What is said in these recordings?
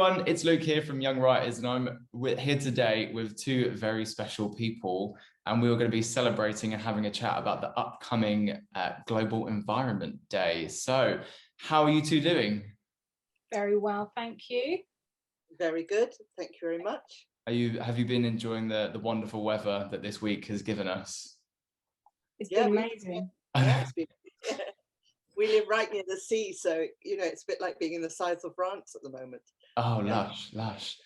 everyone, it's Luke here from Young Writers, and I'm here today with two very special people, and we are going to be celebrating and having a chat about the upcoming Global Environment Day. So, how are you two doing? Very well, thank you. Very good, thank you very much. Have you been enjoying the wonderful weather that this week has given us? It's been amazing. Yeah, it's been. We live right near the sea, so it's a bit like being in the south of France at the moment. Oh, yeah. Lush.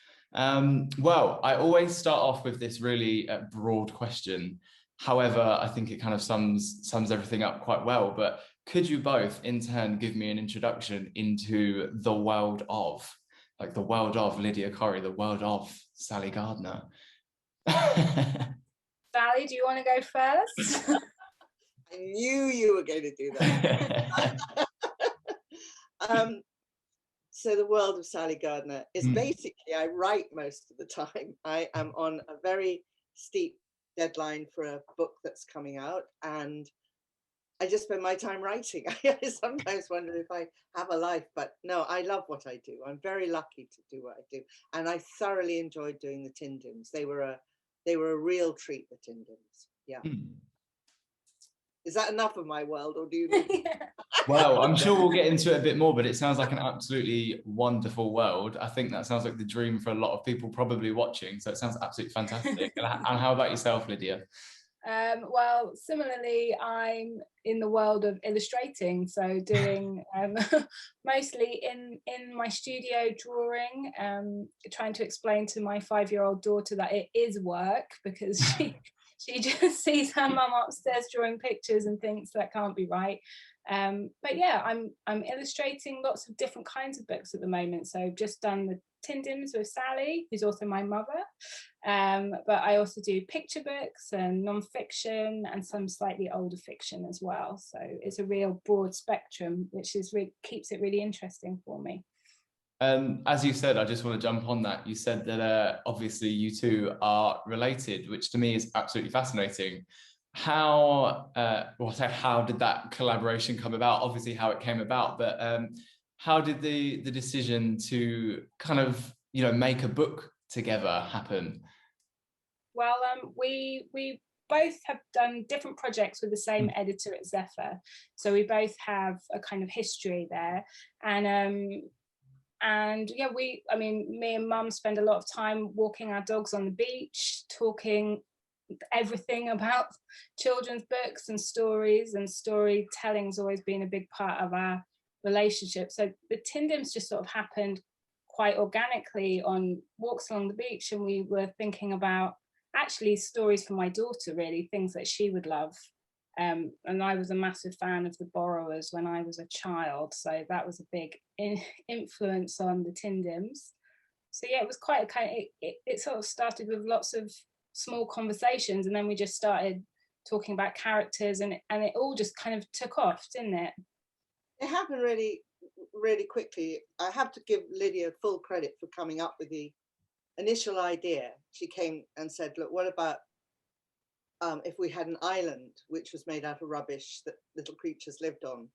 Well, I always start off with this really broad question. However, I think it kind of sums everything up quite well. But could you both, in turn, give me an introduction into the world of, like the world of Lydia Corry, the world of Sally Gardner? Sally, do you want to go first? I knew you were going to do that. So the world of Sally Gardner is basically, I write most of the time. I am on a very steep deadline for a book that's coming out, and I just spend my time writing. I sometimes wonder if I have a life, but no, I love what I do. I'm very lucky to do what I do, and I thoroughly enjoyed doing the Tindims. They were a real treat, the Tindims. Yeah. Is that enough of my world, or do you need... Well, I'm sure we'll get into it a bit more, but it sounds like an absolutely wonderful world. I think that sounds like the dream for a lot of people probably watching, so it sounds absolutely fantastic. And how about yourself, Lydia? Well, similarly, I'm in the world of illustrating, so doing mostly in my studio drawing, trying to explain to my 5-year-old daughter that it is work, because she just sees her mum upstairs drawing pictures and thinks that can't be right. But yeah, I'm illustrating lots of different kinds of books at the moment. So I've just done the Tindims with Sally, who's also my mother. But I also do picture books and non-fiction and some slightly older fiction as well. So it's a real broad spectrum, which keeps it really interesting for me. As you said, I just want to jump on that. You said that obviously you two are related, which to me is absolutely fascinating. How did that collaboration come about? Obviously how it came about, but how did the decision to kind of make a book together happen? Well, we both have done different projects with the same editor at Zephyr, so we both have a kind of history there, and yeah, me and Mum spend a lot of time walking our dogs on the beach, talking everything about children's books and stories, and storytelling's always been a big part of our relationship. So the Tindims just sort of happened quite organically on walks along the beach, and we were thinking about actually stories for my daughter, really, things that she would love. And I was a massive fan of The Borrowers when I was a child, so that was a big influence on the Tindims. So yeah, it was quite a kind of, it sort of started with lots of small conversations, and then we just started talking about characters, and it all just kind of took off, didn't it? It happened really, really quickly. I have to give Lydia full credit for coming up with the initial idea. She came and said, look, what about if we had an island which was made out of rubbish that little creatures lived on?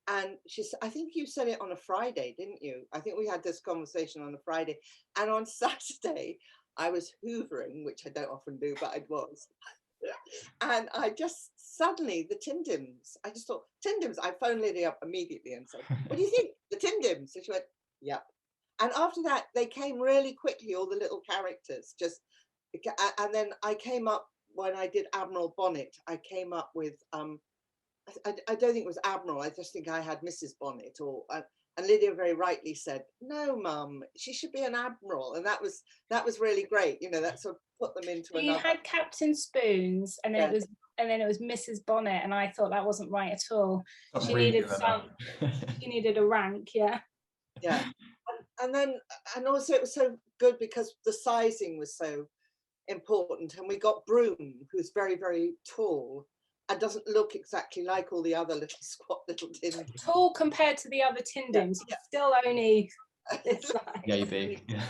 And I think you said it on a Friday, didn't you? I think we had this conversation on a Friday, and on Saturday I was hoovering, which I don't often do, but I was. And I just suddenly, the Tindims, I just thought, Tindims, I phoned Lydia up immediately and said, what do you think? The Tindims? And she went, yep. And after that, they came really quickly, all the little characters, and then I came up, when I did Admiral Bonnet, I came up with, I don't think it was Admiral, I just think I had Mrs. Bonnet, and Lydia very rightly said, no, Mum, she should be an Admiral. And that was really great, that sort of put them into another. You had Captain Spoons, and then it was Mrs. Bonnet, and I thought that wasn't right at all. She needed a rank, yeah. Yeah. And also it was so good because the sizing was so important, and we got Broom, who's very, very tall and doesn't look exactly like all the other little squat little Tindims. Tall compared to the other Tindims, yeah. Still only this size. Yeah, you're big. Yeah.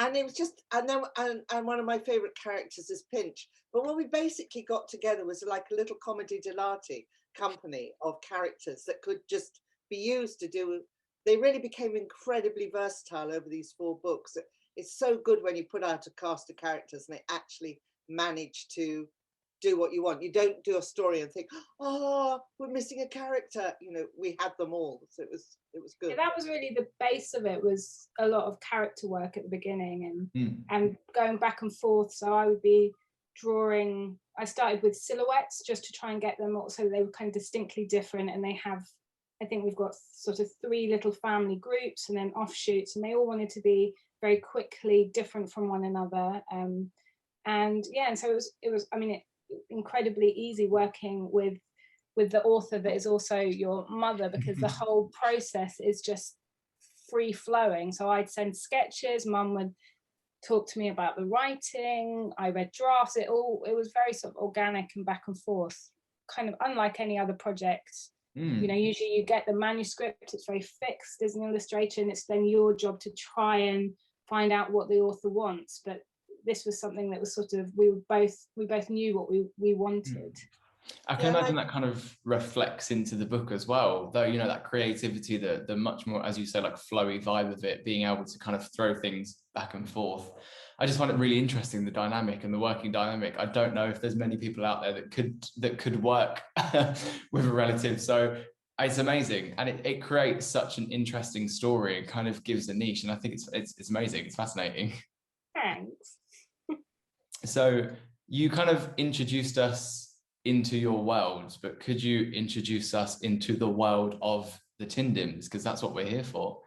And it was just, and one of my favorite characters is Pinch. But what we basically got together was like a little comedy dell'arte company of characters that could just be used to do they really became incredibly versatile over these 4 books. It's so good when you put out a cast of characters and they actually manage to do what you want. You don't do a story and think, oh, we're missing a character. You know, we had them all, so it was good. Yeah, that was really the base of it, was a lot of character work at the beginning, and going back and forth. So I would be drawing, I started with silhouettes just to try and get them all so they were kind of distinctly different, and they have, I think we've got sort of 3 little family groups and then offshoots, and they all wanted to be very quickly different from one another. And yeah, and so it was I mean, incredibly easy working with the author that is also your mother, because the whole process is just free flowing. So I'd send sketches, Mum would talk to me about the writing, I read drafts, it was very sort of organic and back and forth, kind of unlike any other project. You know, usually you get the manuscript, it's very fixed as an illustrator, and it's then your job to try and find out what the author wants. But this was something that was sort of, we both knew what we wanted. I can imagine that kind of reflects into the book as well, though, you know, that creativity, the much more, as you say, like flowy vibe of it, being able to kind of throw things back and forth. I just find it really interesting, the dynamic and the working dynamic. I don't know if there's many people out there that could work with a relative. So it's amazing, and it creates such an interesting story. It kind of gives a niche, and I think it's amazing. It's fascinating. Thanks. So you kind of introduced us into your world, but could you introduce us into the world of the Tindims, because that's what we're here for?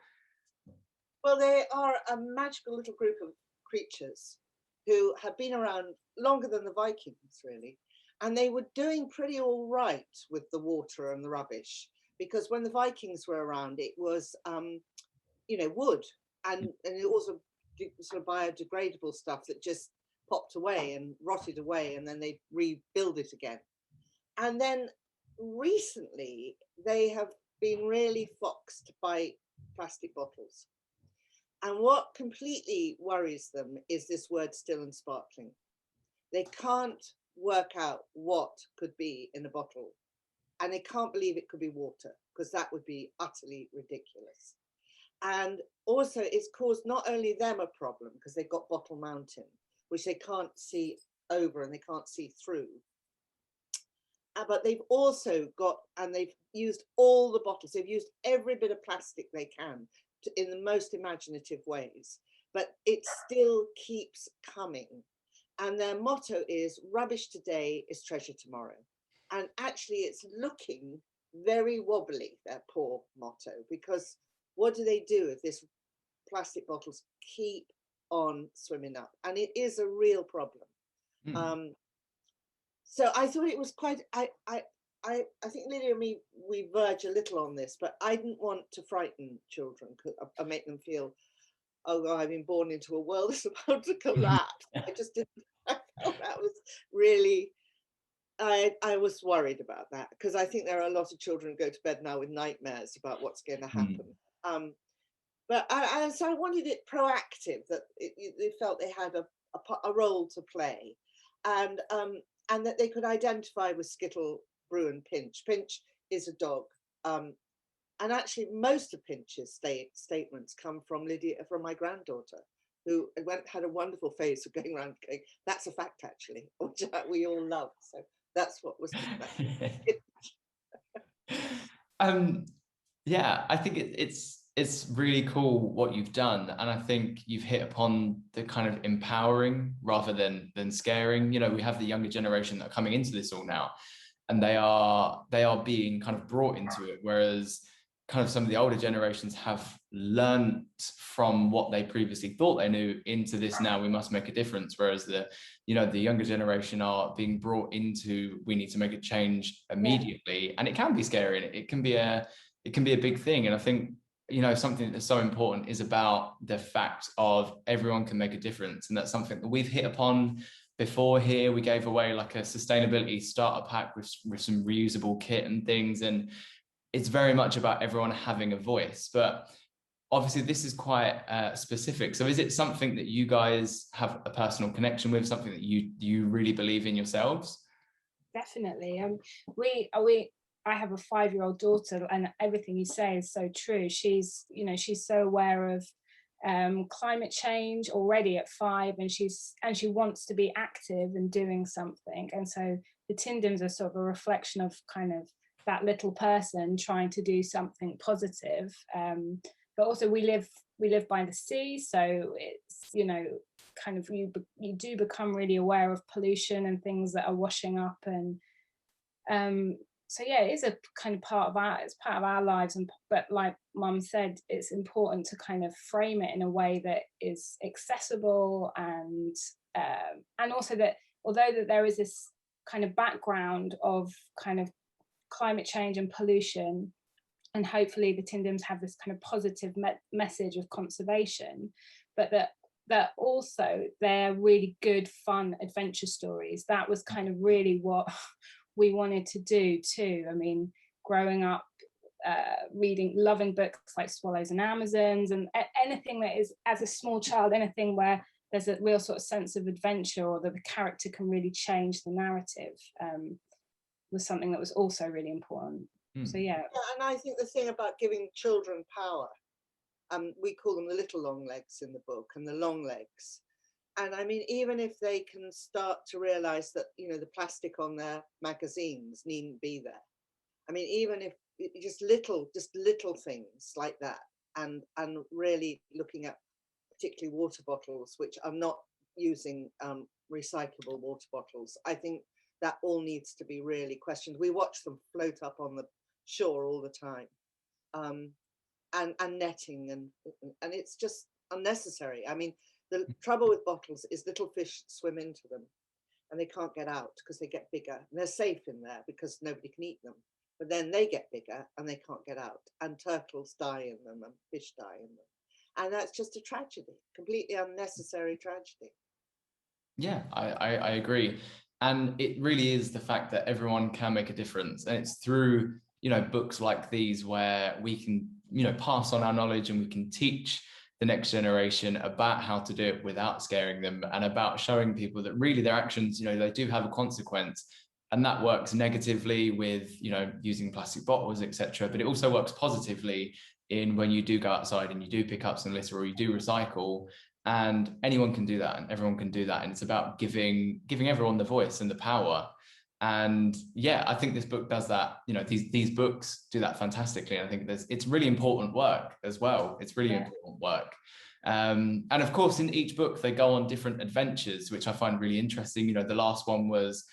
Well, they are a magical little group of creatures who have been around longer than the Vikings, really, and they were doing pretty all right with the water and the rubbish, because when the Vikings were around, it was you know, wood, and it also sort of biodegradable stuff that just popped away and rotted away, and then they rebuild it again. And then recently they have been really foxed by plastic bottles, and what completely worries them is this word still and sparkling. They can't work out what could be in a bottle, and they can't believe it could be water, because that would be utterly ridiculous. And also it's caused not only them a problem, because they've got Bottle Mountain, which they can't see over and they can't see through, but they've also got, and they've used all the bottles, they've used every bit of plastic they can in the most imaginative ways, but it still keeps coming. And their motto is, rubbish today is treasure tomorrow. And actually it's looking very wobbly, their poor motto, because what do they do if these plastic bottles keep on swimming up? And it is a real problem. So I thought it was quite, I think Lydia and me, we verge a little on this, but I didn't want to frighten children and make them feel, oh God, I've been born into a world that's about to collapse. I just didn't, I felt that was really, I was worried about that, because I think there are a lot of children who go to bed now with nightmares about what's going to happen. But so I wanted it proactive, that they felt they had a role to play, and that they could identify with Skittle, Brew and Pinch. Pinch is a dog. And actually most of Pinch's statements come from Lydia, from my granddaughter, who had a wonderful face of going around going, that's a fact actually, which we all love. So that's what was yeah, I think it's really cool what you've done, and I think you've hit upon the kind of empowering rather than scaring. You know, we have the younger generation that are coming into this all now, and they are being kind of brought into it, whereas kind of some of the older generations have learned from what they previously thought they knew into this, now we must make a difference, whereas the younger generation are being brought into, we need to make a change immediately. And it can be scary, and it can be a big thing. And I think, you know, something that's so important is about the fact of everyone can make a difference, and that's something that we've hit upon before here. We gave away like a sustainability starter pack with some reusable kit and things, and it's very much about everyone having a voice. But obviously this is quite specific. So is it something that you guys have a personal connection with, something that you really believe in yourselves? Definitely. I have a 5-year-old daughter, and everything you say is so true. She's, you know, she's so aware of climate change already at 5, and she wants to be active and doing something. And so the Tindims are sort of a reflection of kind of that little person trying to do something positive. But also we live by the sea, so it's, you know, kind of you do become really aware of pollution and things that are washing up. And so yeah, it is a kind of part of our lives. And but like Mum said, it's important to kind of frame it in a way that is accessible, and also that although that there is this kind of background of kind of climate change and pollution, and hopefully the Tindims have this kind of positive message of conservation, but that also they're really good, fun adventure stories. That was kind of really what we wanted to do too. I mean, growing up, loving books like Swallows and Amazons, and anything that is, as a small child, anything where there's a real sort of sense of adventure, or that the character can really change the narrative, was something that was also really important. So yeah. And I think the thing about giving children power, we call them the little long legs in the book, and the long legs. And I mean, even if they can start to realize that, you know, the plastic on their magazines needn't be there. I mean, even if just little things like that, and really looking at particularly water bottles, which are not using recyclable water bottles. I think that all needs to be really questioned. We watch them float up on the shore all the time, and netting, and it's just unnecessary. I mean, the trouble with bottles is little fish swim into them and they can't get out because they get bigger, and they're safe in there because nobody can eat them. But then they get bigger and they can't get out, and turtles die in them and fish die in them. And that's just a tragedy, completely unnecessary tragedy. Yeah, I agree. And it really is the fact that everyone can make a difference. And it's through, you know, books like these where we can, you know, pass on our knowledge, and we can teach the next generation about how to do it without scaring them, and about showing people that really their actions, you know, they do have a consequence. And that works negatively with, you know, using plastic bottles, etc. But it also works positively in when you do go outside and you do pick up some litter, or you do recycle. And anyone can do that, and everyone can do that. And it's about giving everyone the voice and the power. And yeah, I think this book does that. You know, these books do that fantastically. And I think it's really important work as well. It's really important work. And of course, in each book, they go on different adventures, which I find really interesting. You know, the last one was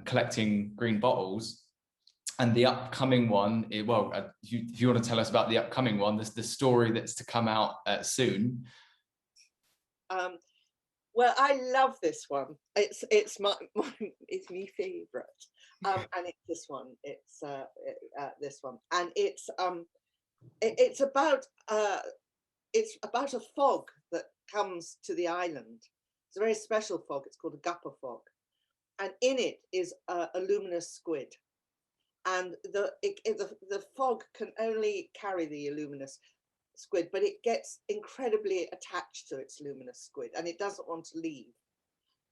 collecting green bottles. And the upcoming one, if you want to tell us about the upcoming one, there's the story that's to come out soon. Well, I love this one. It's my favorite, and it's this one. It's this one, and it's about a fog that comes to the island. It's a very special fog. It's called a gupper fog, and in it is a luminous squid. And the fog can only carry the luminous squid, but it gets incredibly attached to its luminous squid, and it doesn't want to leave.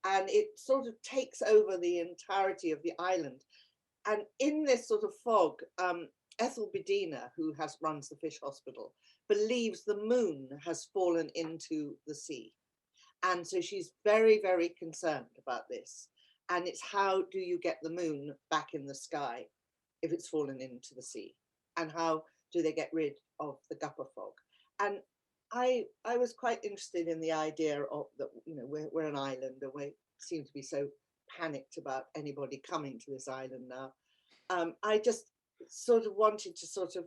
And it sort of takes over the entirety of the island. And in this sort of fog, Ethel Bedina, who runs the fish hospital, believes the moon has fallen into the sea. And so she's very, very concerned about this. And it's, how do you get the moon back in the sky if it's fallen into the sea? And how do they get rid of the gupper fog? And I was quite interested in the idea of that, you know, we're an island, and we seem to be so panicked about anybody coming to this island now. I just sort of wanted to sort of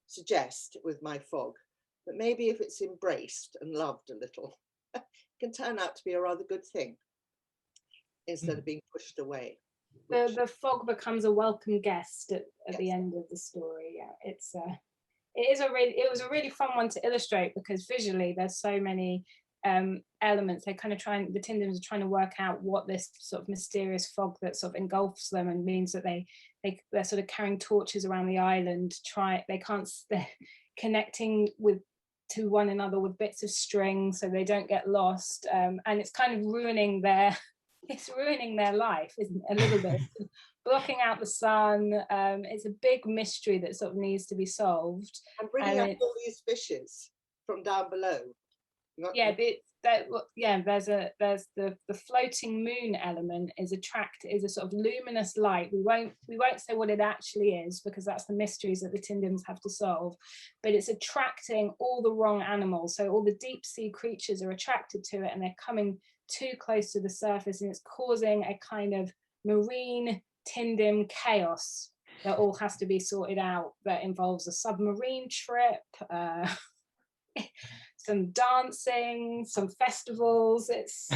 suggest with my fog that maybe if it's embraced and loved a little, it can turn out to be a rather good thing instead of being pushed away. The fog becomes a welcome guest at the end of the story. Yeah, it was a really fun one to illustrate, because visually there's so many elements. They're kind of the Tindims are trying to work out what this sort of mysterious fog that sort of engulfs them, and means that they're sort of carrying torches around the island. They're connecting to one another with bits of string so they don't get lost, and it's kind of ruining their life, isn't it, a little bit, blocking out the sun. It's a big mystery that sort of needs to be solved. And bringing up all these fishes from down below. Yeah, there's the floating moon element is a sort of luminous light. We won't say what it actually is, because that's the mysteries that the Tindims have to solve, but it's attracting all the wrong animals. So all the deep sea creatures are attracted to it, and they're coming too close to the surface, and it's causing a kind of marine Tindim chaos that all has to be sorted out. That involves a submarine trip, some dancing, some festivals. It's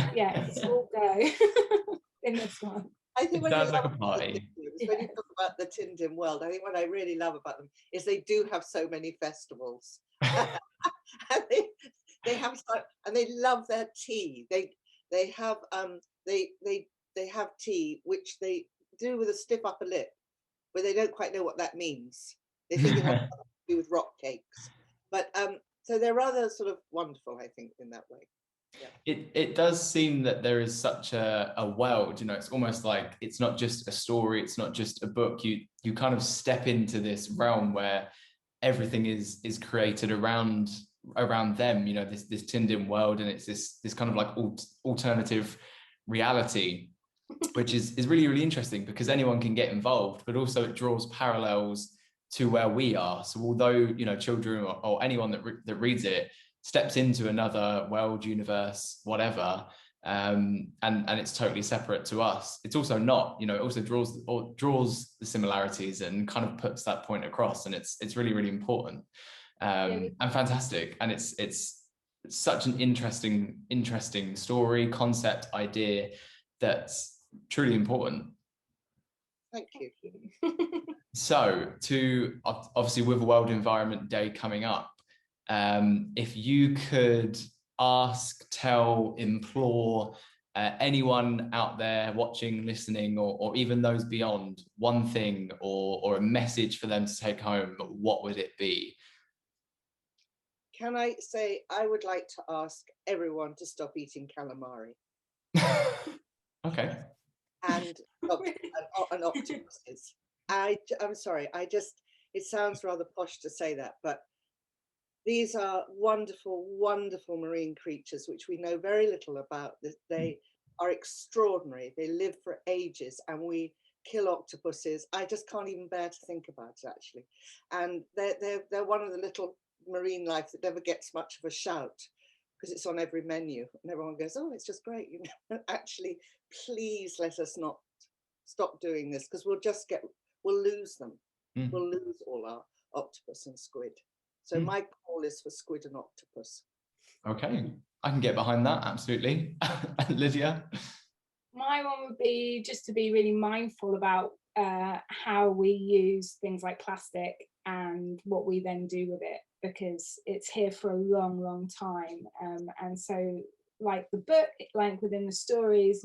all go in this one. I think It sounds like a party. When you talk about the Tindim world, I think what I really love about them is they do have so many festivals. And they have, and they love their tea. They have tea which they do with a stiff upper lip, but they don't quite know what that means. They think it has something to do with rock cakes, but so they're rather sort of wonderful, I think, in that way. Yeah. It does seem that there is such a world, it's almost like it's not just a story, it's not just a book. You kind of step into this realm where everything is created around them, this Tindim world, and it's this kind of like alternative reality, which is really, really interesting, because anyone can get involved, but also it draws parallels to where we are. So although children or anyone that reads it steps into another world, universe, whatever, and it's totally separate to us, it's also not, it also draws the similarities and kind of puts that point across, and it's really, really important, and fantastic. And it's such an interesting story, concept, idea that's truly important. Thank you. So, obviously with World Environment Day coming up, if you could ask, tell, implore anyone out there watching, listening, or even those beyond, one thing or a message for them to take home, what would it be? Can I say, I would like to ask everyone to stop eating calamari. Okay. And octopuses. I'm sorry, it sounds rather posh to say that, but these are wonderful, wonderful marine creatures which we know very little about. They are extraordinary. They live for ages, and we kill octopuses. I just can't even bear to think about it, actually. And they're one of the little marine life that never gets much of a shout, because it's on every menu, and everyone goes, "Oh, it's just great." Actually, please let us not stop doing this, because we'll lose them. We'll lose all our octopus and squid. So my call is for squid and octopus. Okay, I can get behind that, absolutely. Lydia? My one would be just to be really mindful about how we use things like plastic and what we then do with it, because it's here for a long, long time. And so, like the book, like within the stories,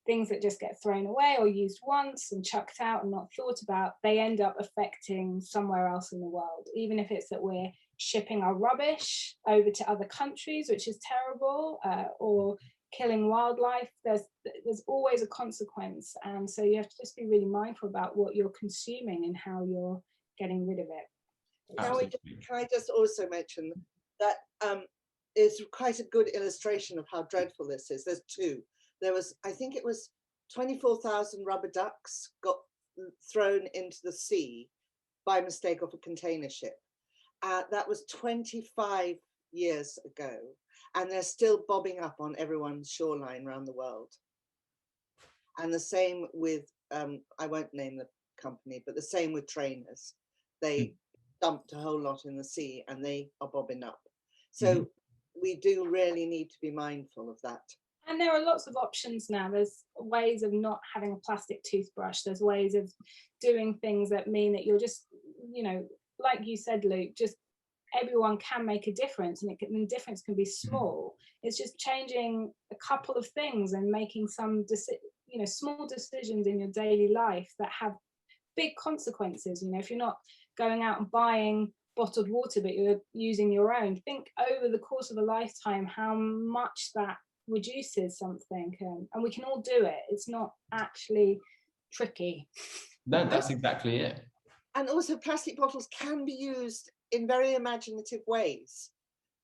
things that just get thrown away or used once and chucked out and not thought about, they end up affecting somewhere else in the world. Even if it's that we're shipping our rubbish over to other countries, which is terrible, or killing wildlife, there's always a consequence. And so you have to just be really mindful about what you're consuming and how you're getting rid of it. Can I just also mention that is quite a good illustration of how dreadful this is. There's two. There was, I think it was 24,000 rubber ducks got thrown into the sea by mistake of a container ship. That was 25 years ago, and they're still bobbing up on everyone's shoreline around the world. And the same with, I won't name the company, but the same with trainers. They dumped a whole lot in the sea, and they are bobbing up. So we do really need to be mindful of that. And there are lots of options now. There's ways of not having a plastic toothbrush. There's ways of doing things that mean that you're just, like you said, Luke, just everyone can make a difference, and the difference can be small. It's just changing a couple of things and making some, small decisions in your daily life that have big consequences. If you're not going out and buying bottled water, but you're using your own, think over the course of a lifetime how much that reduces something, and we can all do it. It's not actually tricky. No, that's exactly it. And also plastic bottles can be used in very imaginative ways.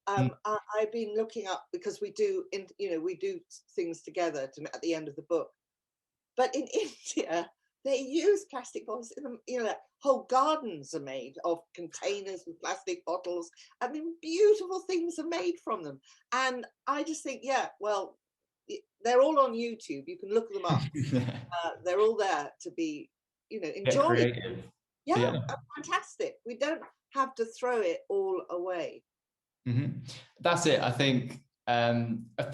I've been looking up, because we do things together at the end of the book. But in India, they use plastic bottles in them, whole gardens are made of containers with plastic bottles. I mean, beautiful things are made from them. And I just think, yeah, well, they're all on YouTube. You can look them up. They're all there to be, enjoyed. Creative. Yeah, fantastic. We don't have to throw it all away. That's it. I think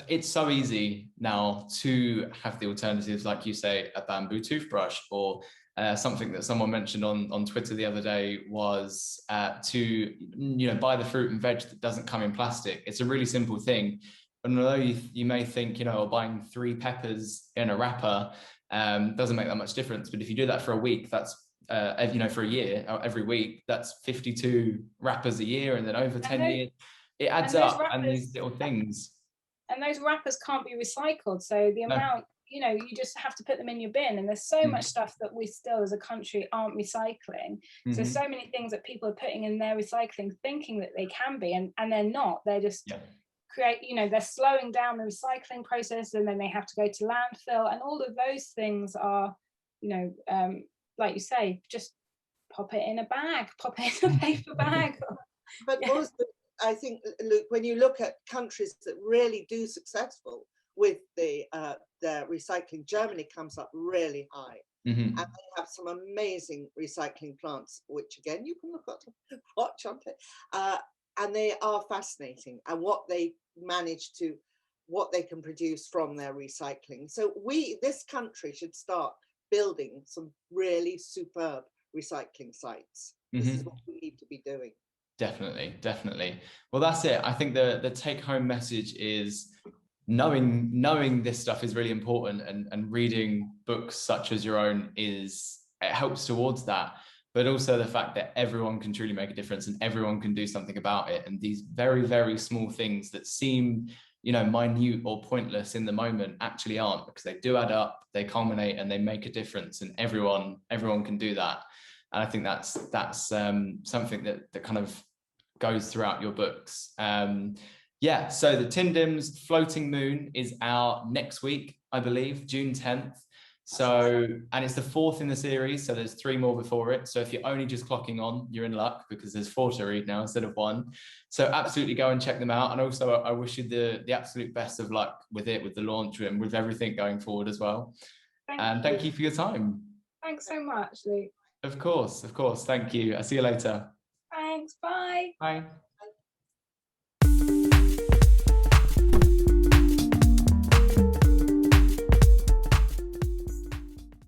it's so easy now to have the alternatives, like you say, a bamboo toothbrush, or something that someone mentioned on Twitter the other day was to buy the fruit and veg that doesn't come in plastic. It's a really simple thing, and although you may think buying 3 peppers in a wrapper doesn't make that much difference, but if you do that for a week, that's for a year, every week, that's 52 wrappers a year, and then over 10 years it adds up. And these little things, and those wrappers can't be recycled, so the amount, you just have to put them in your bin, and there's so much stuff that we still as a country aren't recycling. So many things that people are putting in their recycling thinking that they can be, and they're not. They're just they're slowing down the recycling process, and then they have to go to landfill, and all of those things are like you say, just pop it in a bag, pop it in a paper bag. But also, I think, Luke, when you look at countries that really do successful with their recycling, Germany comes up really high. And they have some amazing recycling plants, which again you can watch on it, and they are fascinating, and what they can produce from their recycling. So this country should start building some really superb recycling sites. This is what we need to be doing. Definitely. Well, that's it. I think the take-home message is knowing this stuff is really important, and reading books such as your own it helps towards that. But also the fact that everyone can truly make a difference, and everyone can do something about it. And these very, very small things that seem minute or pointless in the moment actually aren't, because they do add up, they culminate, and they make a difference, and everyone can do that. And I think that's something that kind of goes throughout your books. So the Tindims Floating Moon is out next week, I believe, June 10th. And it's the 4th in the series, so there's 3 more before it. So if you're only just clocking on, you're in luck, because there's 4 to read now instead of 1. So absolutely go and check them out. And also I wish you the absolute best of luck with the launch, and with everything going forward as well. Thank you for your time. Thanks so much, Luke. Of course. Thank you. I'll see you later. Thanks. Bye. Bye.